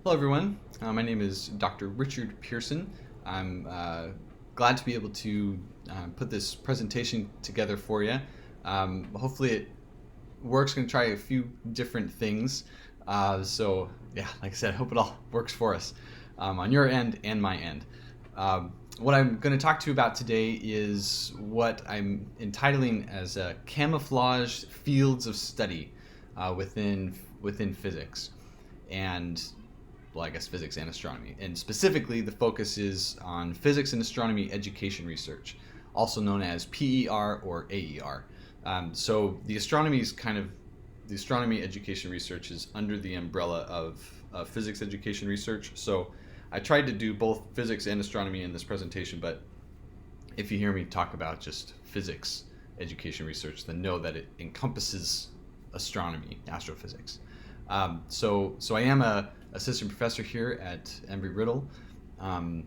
Hello everyone, my name is Dr. Richard Pearson. I'm glad to be able to put this presentation together for you. Hopefully it works. Going to try a few different things. So yeah, like I said, I hope it all works for us on your end and my end. What I'm going to talk to you about today is what I'm entitling as camouflaged fields of study within physics. And well, I guess physics and astronomy. And specifically, the focus is on physics and astronomy education research, also known as PER or AER. So the astronomy education research is under the umbrella of physics education research. So I tried to do both physics and astronomy in this presentation, but if you hear me talk about just physics education research, then know that it encompasses astronomy, astrophysics. So I am a assistant professor here at Embry-Riddle, and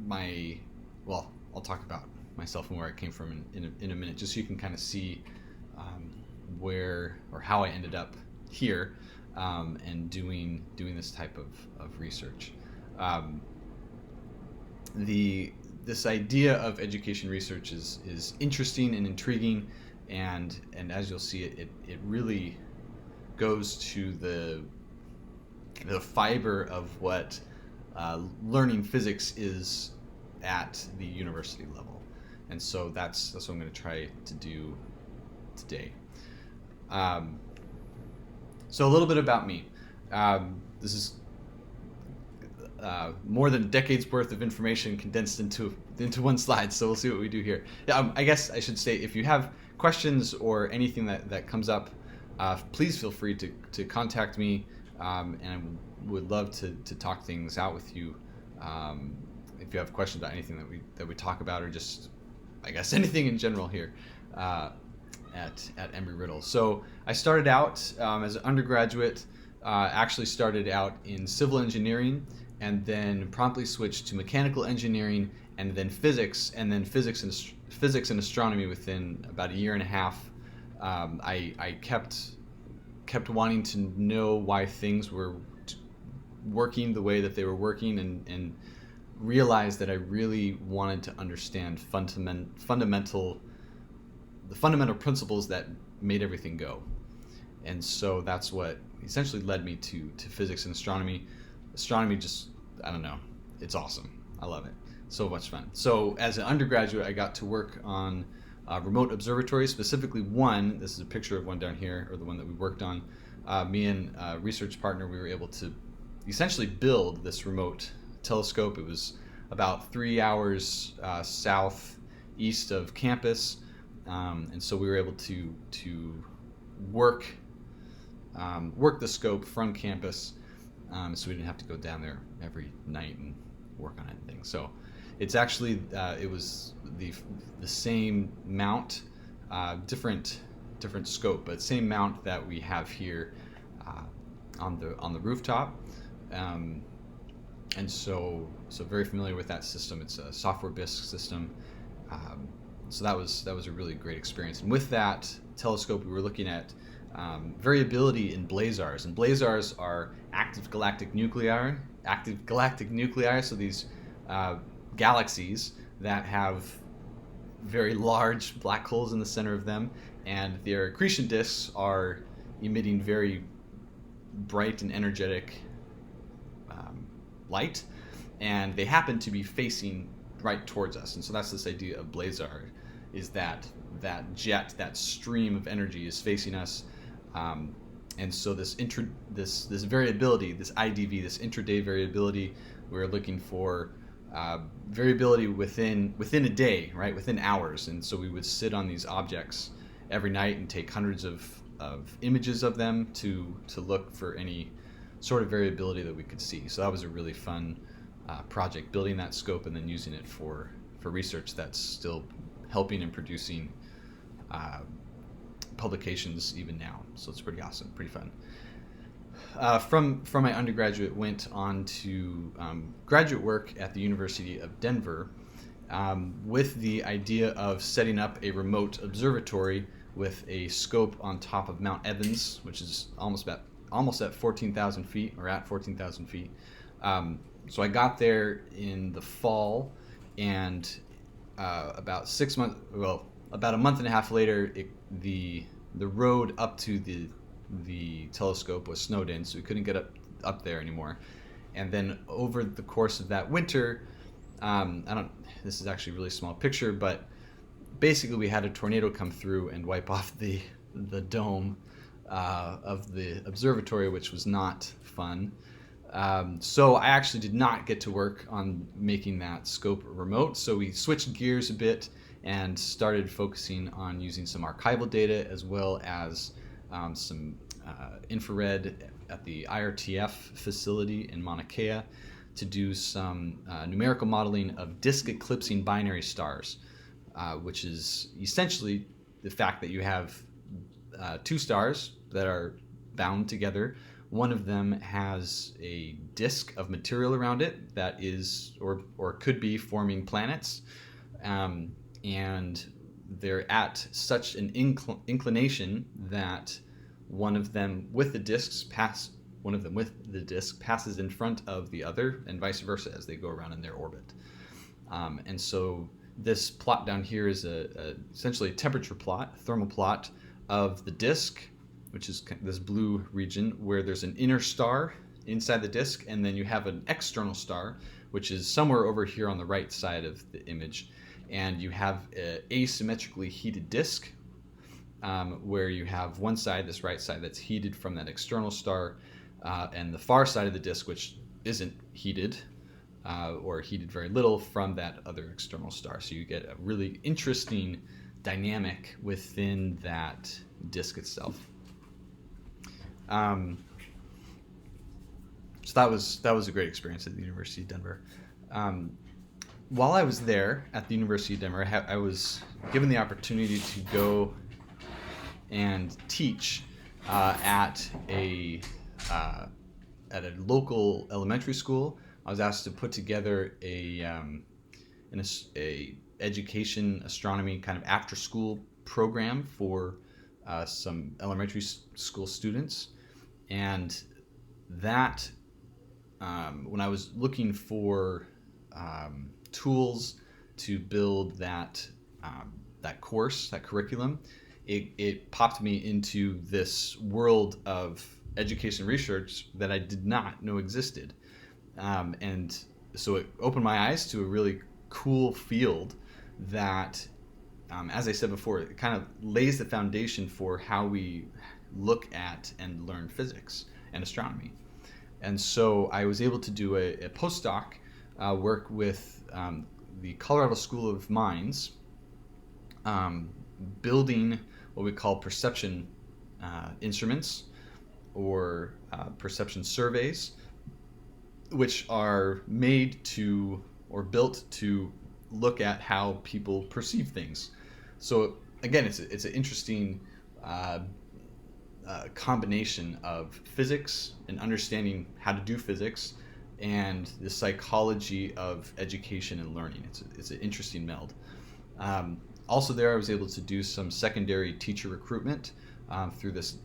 I'll talk about myself and where I came from in a minute, just so you can kind of see where or how I ended up here and doing this type of research. This idea of education research is interesting and intriguing, and as you'll see, it really goes to the fiber of what learning physics is at the university level, and so that's what I'm going to try to do today. So a little bit about me. This is more than a decade's worth of information condensed into one slide, so we'll see what we do here. I guess I should say, if you have questions or anything that comes up, please feel free to contact me, and I would love to talk things out with you. If you have questions about anything that we talk about, or just, I guess, anything in general here at Embry-Riddle. So I started out as an undergraduate, actually started out in civil engineering, and then promptly switched to mechanical engineering, and then physics and astronomy within about a year and a half. I kept wanting to know why things were working the way that they were working, and realized that I really wanted to understand the fundamental principles that made everything go. And so that's what essentially led me to physics and astronomy. Astronomy, just, I don't know, it's awesome. I love it. So much fun. So as an undergraduate, I got to work on remote observatories, specifically one. This is a picture of one down here, or the one that we worked on. Me and a research partner, we were able to essentially build this remote telescope. It was about 3 hours southeast of campus, and so we were able to work the scope from campus, so we didn't have to go down there every night and work on anything. So it's actually it was the same mount, different scope, but same mount that we have here on the rooftop, and so very familiar with that system. It's a software BISC system, so that was a really great experience. And with that telescope, we were looking at variability in blazars, and blazars are active galactic nuclei. So these galaxies that have very large black holes in the center of them, and their accretion disks are emitting very bright and energetic light, and they happen to be facing right towards us. And so that's this idea of blazar, is that jet, that stream of energy is facing us, and so this variability, this IDV, this intraday variability, we're looking for variability within a day, right, within hours. And so we would sit on these objects every night and take hundreds of images of them to look for any sort of variability that we could see. So that was a really fun project, building that scope and then using it for research that's still helping and producing publications even now. So it's pretty awesome, pretty fun. From my undergraduate, went on to graduate work at the University of Denver, with the idea of setting up a remote observatory with a scope on top of Mount Evans, which is almost about almost at 14,000 feet, or at 14,000 feet. So I got there in the fall, and about 6 months, well, about a month and a half later, the road up to the telescope was snowed in, so we couldn't get up there anymore. And then over the course of that winter, this is actually a really small picture, but basically we had a tornado come through and wipe off the dome of the observatory, which was not fun. So I actually did not get to work on making that scope remote. So we switched gears a bit and started focusing on using some archival data, as well as some infrared at the IRTF facility in Mauna Kea, to do some numerical modeling of disk eclipsing binary stars, which is essentially the fact that you have two stars that are bound together. One of them has a disk of material around it that is, or could be, forming planets, and they're at such an inclination that one of them with the disk passes in front of the other, and vice versa as they go around in their orbit. And so this plot down here is essentially a temperature plot, thermal plot of the disk, which is this blue region, where there's an inner star inside the disk, and then you have an external star, which is somewhere over here on the right side of the image. And you have an asymmetrically heated disk, where you have one side, this right side, that's heated from that external star, and the far side of the disk, which isn't heated, or heated very little, from that other external star. So you get a really interesting dynamic within that disk itself. So that was a great experience at the University of Denver. While I was there at the University of Denver, I was given the opportunity to go and teach at a local elementary school. I was asked to put together a education astronomy kind of after school program for some elementary school students. And that, when I was looking for tools to build that course, that curriculum, it popped me into this world of education research that I did not know existed. And so it opened my eyes to a really cool field that, as I said before, it kind of lays the foundation for how we look at and learn physics and astronomy. And so I was able to do a postdoc work with the Colorado School of Mines, building what we call perception instruments, or perception surveys, which are made to, or built to, look at how people perceive things. So again, it's an interesting combination of physics and understanding how to do physics, and the psychology of education and learning. It's an interesting meld. Also there, I was able to do some secondary teacher recruitment through this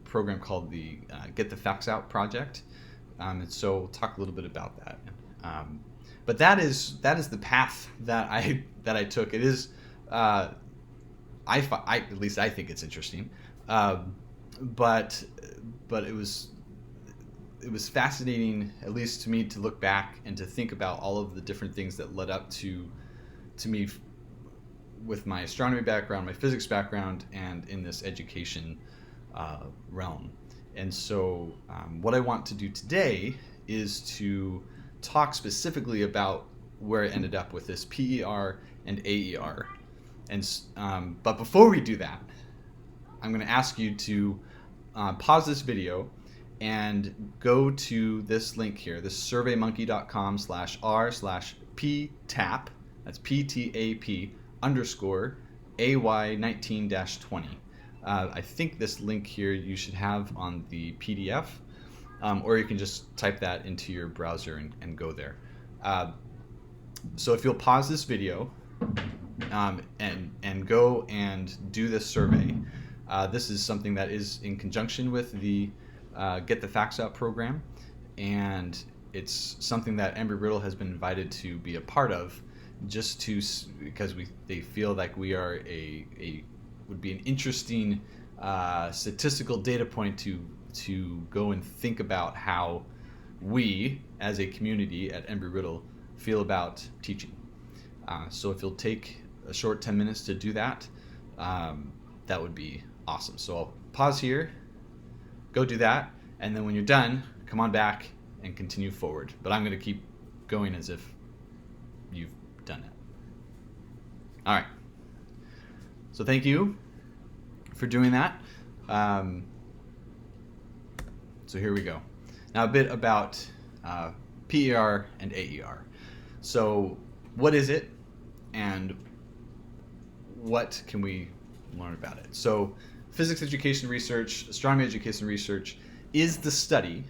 program called the Get the Facts Out project. And so we'll talk a little bit about that. But that is the path that I took. It is, at least I think it's interesting. But it was fascinating, at least to me, to look back and to think about all of the different things that led up to me with my astronomy background, my physics background, and in this education realm. And so what I want to do today is to talk specifically about where I ended up with this PER and AER. But before we do that, I'm going to ask you to pause this video and go to this link here, this surveymonkey.com/r/ptap, that's PTAP _AY19-20. I think this link here you should have on the PDF, or you can just type that into your browser and go there. So if you'll pause this video and go and do this survey. This is something that is in conjunction with the Get the Facts Out program, and it's something that Embry-Riddle has been invited to be a part of, just to because they feel like we are would be an interesting statistical data point to go and think about how we as a community at Embry-Riddle feel about teaching. So if you'll take a short 10 minutes to do that, that would be awesome. So I'll pause here, go do that, and then when you're done, come on back and continue forward. But I'm going to keep going as if you've done it. All right. So thank you for doing that. So here we go. Now a bit about PER and AER. So what is it, and what can we learn about it? So physics education research, astronomy education research is the study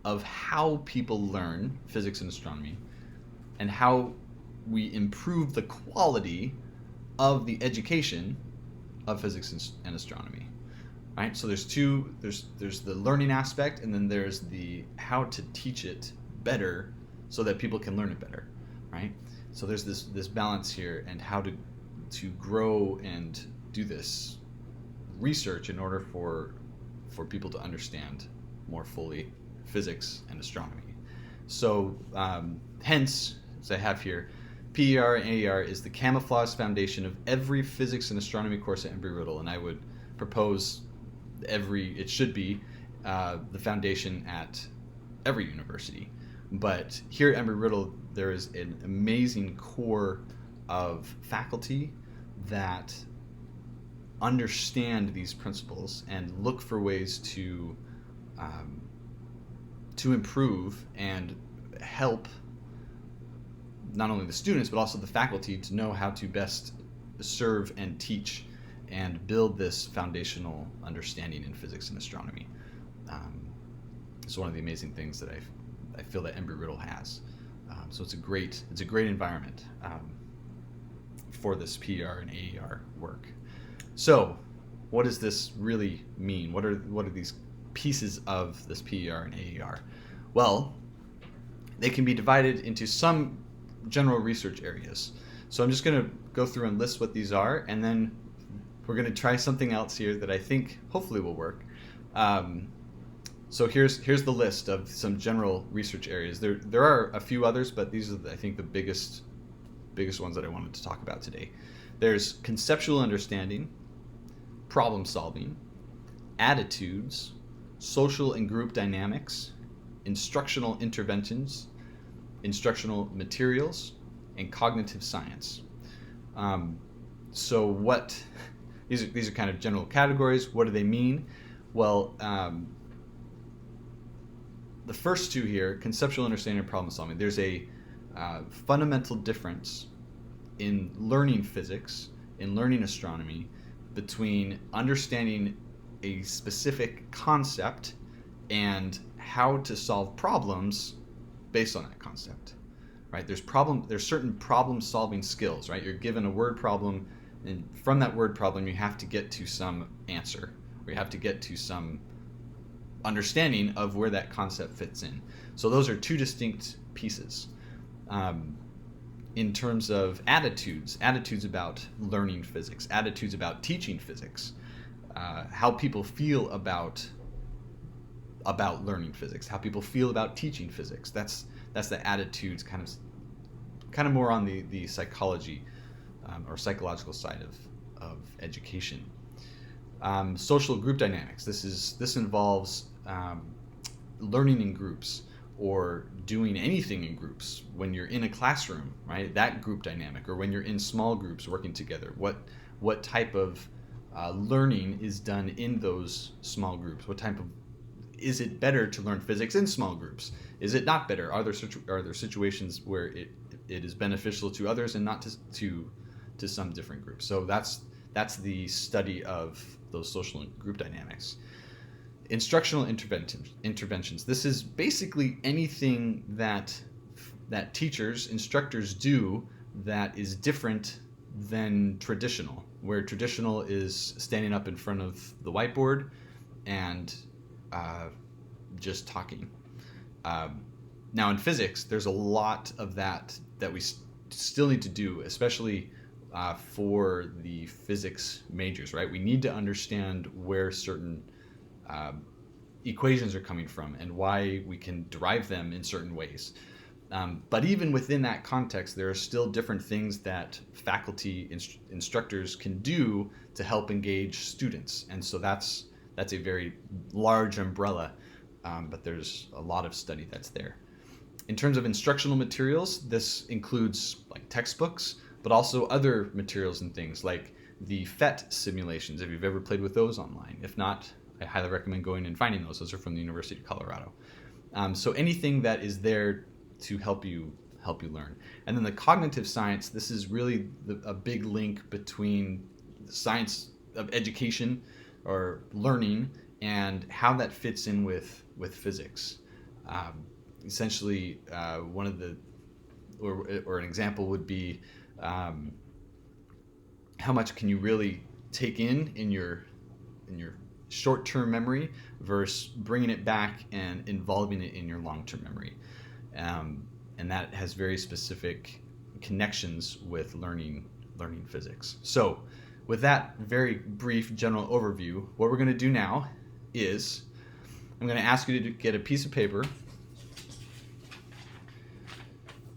of how people learn physics and astronomy and how we improve the quality of the education of physics and astronomy. Right? So there's the learning aspect, and then there's the how to teach it better so that people can learn it better, right? So there's this balance here, and how to grow and do this research in order for people to understand more fully physics and astronomy. So hence, as I have here, PER and AER is the camouflaged foundation of every physics and astronomy course at Embry-Riddle, and I would propose it should be the foundation at every university. But here at Embry-Riddle, there is an amazing core of faculty that understand these principles and look for ways to improve and help not only the students but also the faculty to know how to best serve and teach and build this foundational understanding in physics and astronomy. It's one of the amazing things that I feel that Embry-Riddle has. So it's a great environment for this PER and AER work. So what does this really mean? What are these pieces of this PER and AER? Well, they can be divided into some general research areas. So I'm just going to go through and list what these are, and then we're going to try something else here that I think hopefully will work. So here's the list of some general research areas. There are a few others, but these are I think the biggest ones that I wanted to talk about today. There's conceptual understanding, problem solving, attitudes, social and group dynamics, instructional interventions, instructional materials, and cognitive science. So what these are kind of general categories. What do they mean? Well, the first two here, conceptual understanding and problem solving, there's a fundamental difference in learning physics, in learning astronomy, between understanding a specific concept and how to solve problems based on that concept, right? There's certain problem solving skills, right? You're given a word problem, and from that word problem you have to get to some answer, or you have to get to some understanding of where that concept fits in. So those are two distinct pieces. In terms of attitudes about learning physics, attitudes about teaching physics, how people feel about learning physics, how people feel about teaching physics. That's the attitudes, kind of more on the psychology or psychological side of education. Social group dynamics. This involves learning in groups, or doing anything in groups when you're in a classroom, right? That group dynamic, or when you're in small groups working together. What type of learning is done in those small groups? Is it better to learn physics in small groups? Is it not better? Are there situations where it is beneficial to others and not to some different groups? So that's the study of those social and group dynamics. Instructional interventions. This is basically anything that instructors do that is different than traditional, where traditional is standing up in front of the whiteboard and just talking. Now in physics, there's a lot of that we still need to do, especially for the physics majors, right? We need to understand where certain equations are coming from and why we can derive them in certain ways. But even within that context, there are still different things that faculty instructors can do to help engage students. And so that's a very large umbrella, but there's a lot of study that's there. In terms of instructional materials, this includes like textbooks, but also other materials and things like the PhET simulations, if you've ever played with those online. If not, I highly recommend going and finding those. Those are from the University of Colorado. So anything that is there to help you learn. And then the cognitive science, this is really a big link between the science of education or learning and how that fits in with physics. Essentially, one of the, or an example would be how much can you really take in your short-term memory versus bringing it back and involving it in your long-term memory. And that has very specific connections with learning physics. So with that very brief general overview, what we're going to do now is I'm going to ask you to get a piece of paper,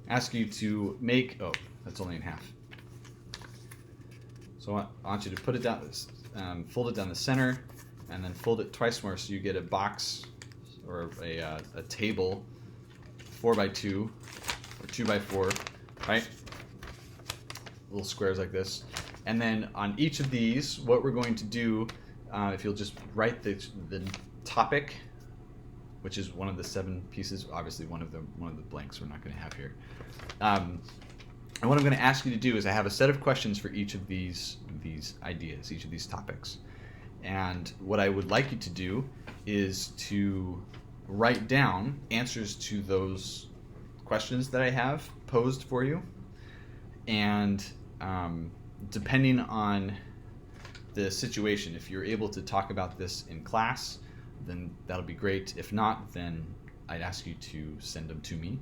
ask you to make, oh, that's only in half. So I want you to put it down, fold it down the center, and then fold it twice more so you get a box or a table, 4x2 or 2x4, right? Little squares like this. And then on each of these, what we're going to do, if you'll just write the topic, which is one of the 7 pieces, obviously one of the blanks we're not going to have here. And what I'm going to ask you to do is I have a set of questions for each of these ideas, each of these topics. And what I would like you to do is to write down answers to those questions that I have posed for you. And depending on the situation, if you're able to talk about this in class, then that'll be great. If not, then I'd ask you to send them to me.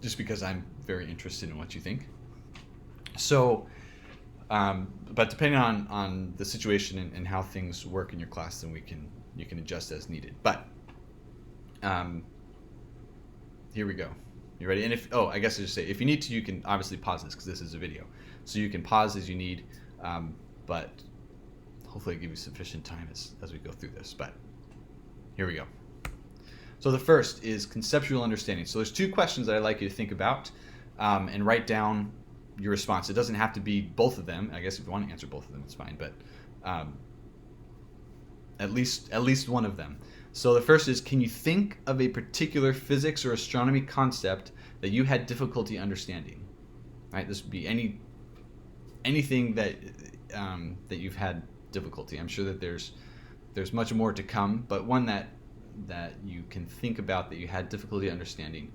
Just because I'm very interested in what you think. So, but depending on the situation and how things work in your class, then you can adjust as needed. But here we go. You ready? And I guess I just say, if you need to, you can obviously pause this because this is a video. So you can pause as you need, but hopefully I give you sufficient time as we go through this. But here we go. So the first is conceptual understanding. So there's 2 questions that I'd like you to think about and write down your response. It doesn't have to be both of them. I guess if you want to answer both of them, it's fine. But at least one of them. So the first is, can you think of a particular physics or astronomy concept that you had difficulty understanding? Right. This would be anything that you've had difficulty. I'm sure that there's much more to come, but one that you can think about that you had difficulty understanding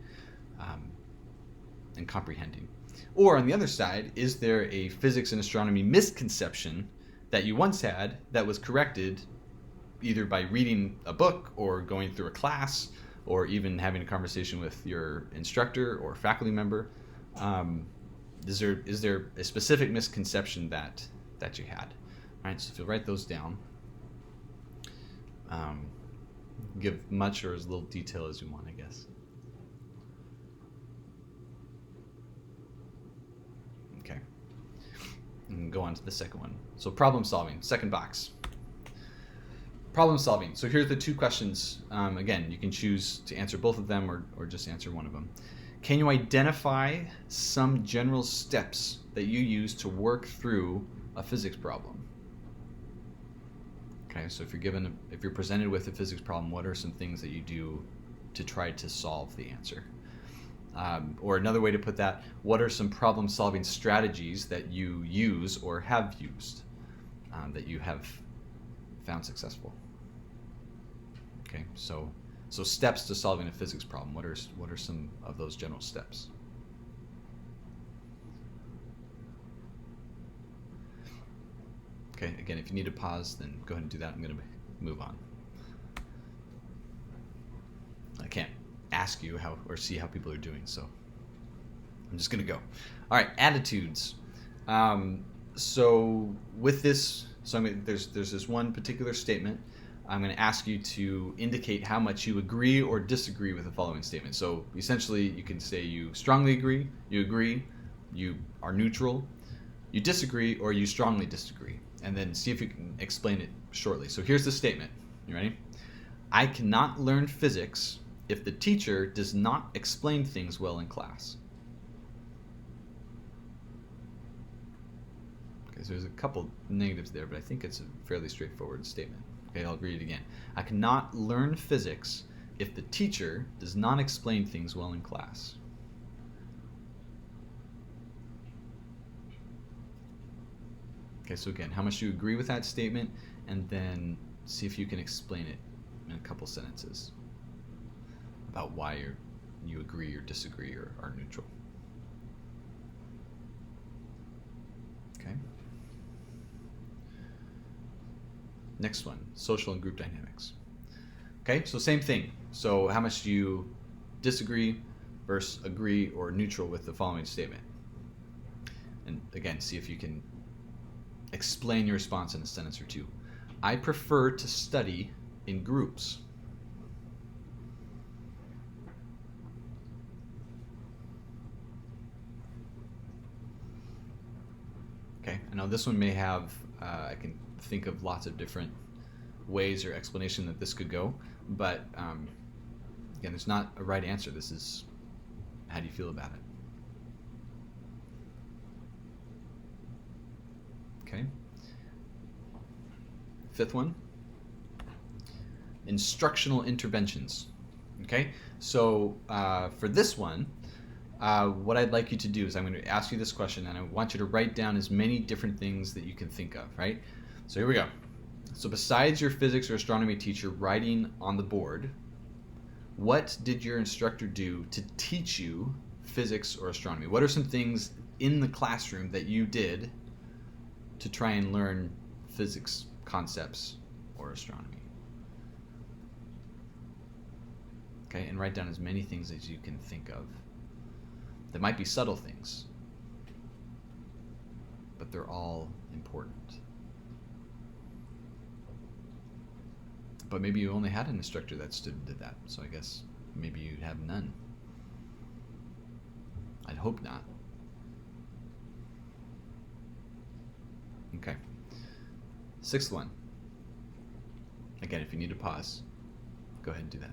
and comprehending. Or on the other side, is there a physics and astronomy misconception that you once had that was corrected either by reading a book or going through a class or even having a conversation with your instructor or faculty member? Is there a specific misconception that you had? All right, so if you'll write those down, give much or as little detail as you want, I guess. Okay. And go on to the second one. So problem solving, second box. Problem solving. So here's the 2 questions. Again, you can choose to answer both of them or just answer one of them. Can you identify some general steps that you use to work through a physics problem? Okay, so if you're presented with a physics problem, what are some things that you do to try to solve the answer? Or another way to put that, what are some problem-solving strategies that you use or have used that you have found successful? Okay, so steps to solving a physics problem. What are some of those general steps? Okay, again, if you need to pause, then go ahead and do that. I'm going to move on. ask you how or see how people are doing. So I'm just gonna go. All right, attitudes. So with this, there's this one particular statement. I'm going to ask you to indicate how much you agree or disagree with the following statement. So essentially, you can say you strongly agree, you are neutral, you disagree, or you strongly disagree. And then see if you can explain it shortly. So here's the statement. You ready? I cannot learn physics if the teacher does not explain things well in class. Okay, so there's a couple negatives there, but I think it's a fairly straightforward statement. Okay, I'll read it again. I cannot learn physics if the teacher does not explain things well in class. Okay, so again, how much do you agree with that statement? And then see if you can explain it in a couple sentences about why you agree or disagree or are neutral. Okay. Next one, social and group dynamics. Okay, so same thing. So how much do you disagree versus agree or neutral with the following statement? And again, see if you can explain your response in a sentence or two. I prefer to study in groups. Okay, I know this one may have, I can think of lots of different ways or explanation that this could go, but again, there's not a right answer. This is how do you feel about it? Okay. Fifth one, instructional interventions. Okay, so for this one, what I'd like you to do is I'm going to ask you this question, and I want you to write down as many different things that you can think of, right? So here we go. So besides your physics or astronomy teacher writing on the board, what did your instructor do to teach you physics or astronomy? What are some things in the classroom that you did to try and learn physics concepts or astronomy? Okay, and write down as many things as you can think of. That might be subtle things, but they're all important. But maybe you only had an instructor that stood and did that, so I guess maybe you'd have none. I'd hope not. Okay. Sixth one. Again, if you need to pause, go ahead and do that.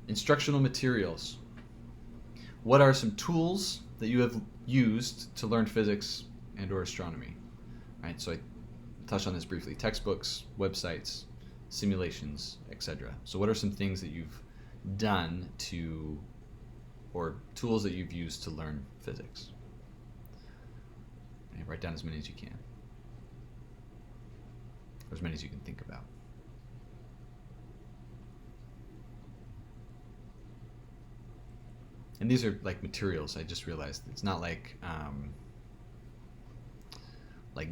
Instructional materials. What are some tools that you have used to learn physics and or astronomy? Right, so I touched on this briefly. Textbooks, websites, simulations, etc. So what are some things that you've done to, or tools that you've used to learn physics? And write down as many as you can, or as many as you can think about. And these are like materials. I just realized it's not like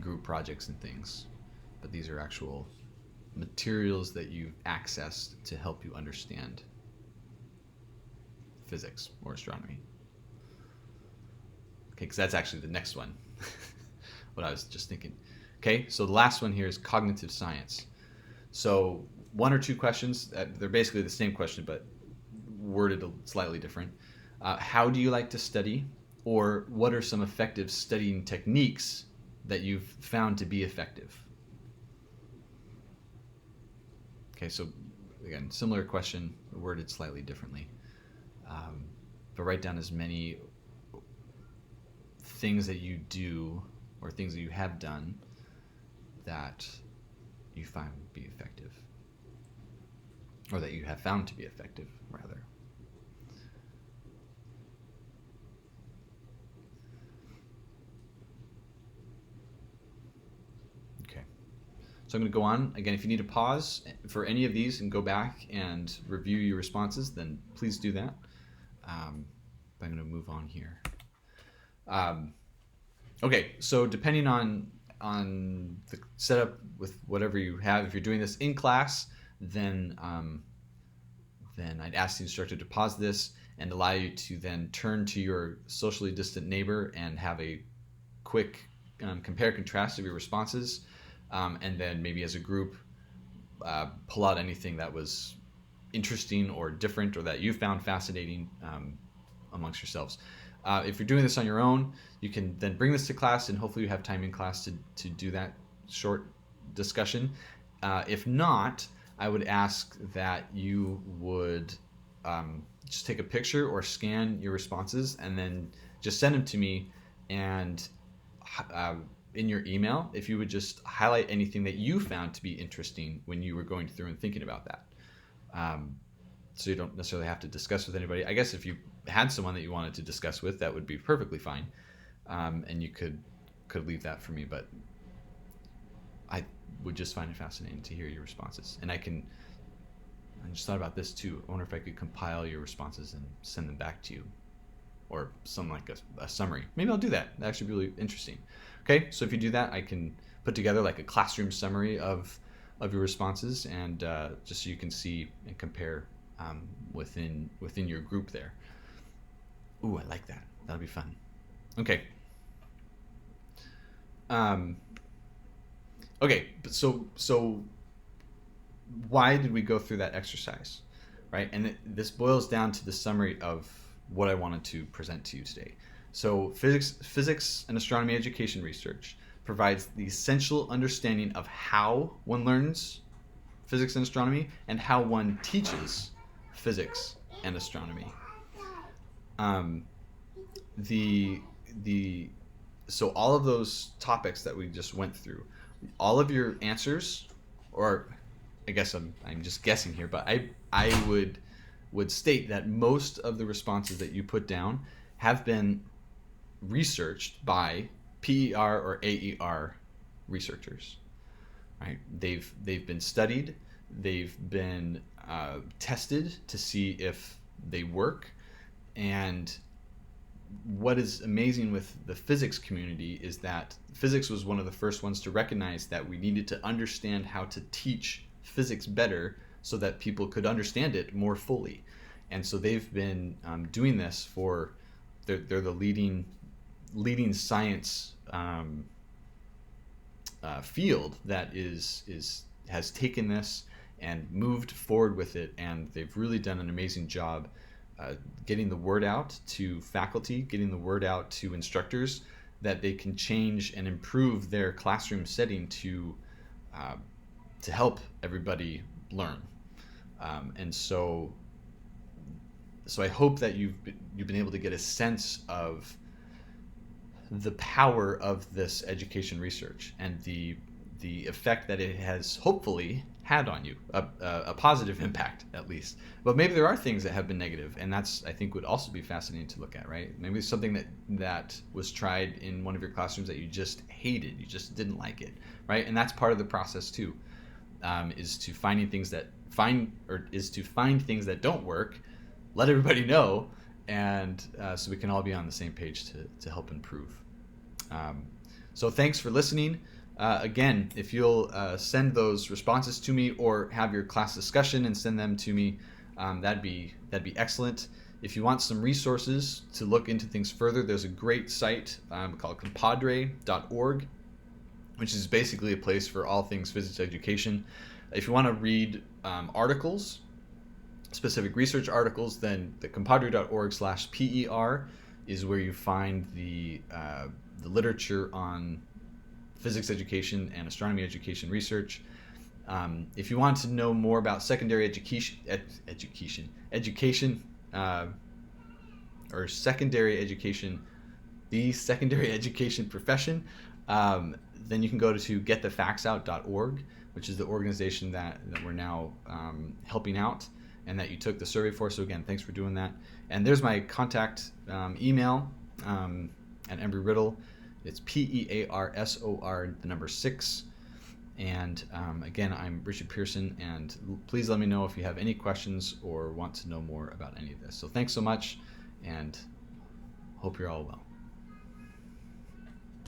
group projects and things, but these are actual materials that you've accessed to help you understand physics or astronomy. Okay, because that's actually the next one. What I was just thinking. Okay, so the last one here is cognitive science. So one or two questions. They're basically the same question, but worded slightly different. How do you like to study? Or what are some effective studying techniques that you've found to be effective? Okay, so again, similar question, worded slightly differently. But write down as many things that you do or things that you have done that you find to be effective. Or that you have found to be effective, rather. So I'm going to go on. Again, if you need to pause for any of these and go back and review your responses, then please do that. I'm going to move on here. Okay, so depending on the setup with whatever you have, if you're doing this in class, then then I'd ask the instructor to pause this and allow you to then turn to your socially distant neighbor and have a quick compare contrast of your responses, and then maybe as a group pull out anything that was interesting or different or that you found fascinating amongst yourselves. If you're doing this on your own, you can then bring this to class, and hopefully you have time in class to do that short discussion. If not, I would ask that you would just take a picture or scan your responses and then just send them to me, and in your email, if you would just highlight anything that you found to be interesting when you were going through and thinking about that. So you don't necessarily have to discuss with anybody. I guess if you had someone that you wanted to discuss with, that would be perfectly fine, and you could leave that for me. But I would just find it fascinating to hear your responses. And I just thought about this too. I wonder if I could compile your responses and send them back to you, or something like a summary. Maybe I'll do that. That'd actually be really interesting. Okay, so if you do that, I can put together like a classroom summary of your responses, and just so you can see and compare within your group there. Ooh, I like that. That'll be fun. Okay. Okay, so why did we go through that exercise, right? And this boils down to the summary of what I wanted to present to you today. So physics and astronomy education research provides the essential understanding of how one learns physics and astronomy and how one teaches physics and astronomy. So all of those topics that we just went through, all of your answers, or I guess I'm just guessing here, but I would state that most of the responses that you put down have been researched by PER or AER researchers, right? They've been studied, they've been tested to see if they work. And what is amazing with the physics community is that physics was one of the first ones to recognize that we needed to understand how to teach physics better so that people could understand it more fully. And so they've been doing this for, they're the leading science field that has taken this and moved forward with it, and they've really done an amazing job getting the word out to faculty, getting the word out to instructors that they can change and improve their classroom setting to help everybody learn. And so I hope that you've been able to get a sense of the power of this education research and the effect that it has hopefully had on you, a positive impact at least. But maybe there are things that have been negative, and that's, I think, would also be fascinating to look at, right? Maybe something that was tried in one of your classrooms that you just hated, you just didn't like it, right? And that's part of the process too, is to find things that don't work, let everybody know, and so we can all be on the same page to help improve. So thanks for listening. Again, if you'll send those responses to me or have your class discussion and send them to me, that'd be excellent. If you want some resources to look into things further, there's a great site called compadre.org, which is basically a place for all things physics education. If you want to read articles, specific research articles, then the compadre.org/PER is where you find the literature on physics education and astronomy education research. If you want to know more about secondary education, or secondary education, the secondary education profession, then you can go to getthefaxout.org, which is the organization that we're now helping out and that you took the survey for. So again, thanks for doing that. And there's my contact email at Embry-Riddle. It's PEARSOR 6. And again, I'm Richard Pearson, and please let me know if you have any questions or want to know more about any of this. So thanks so much, and hope you're all well.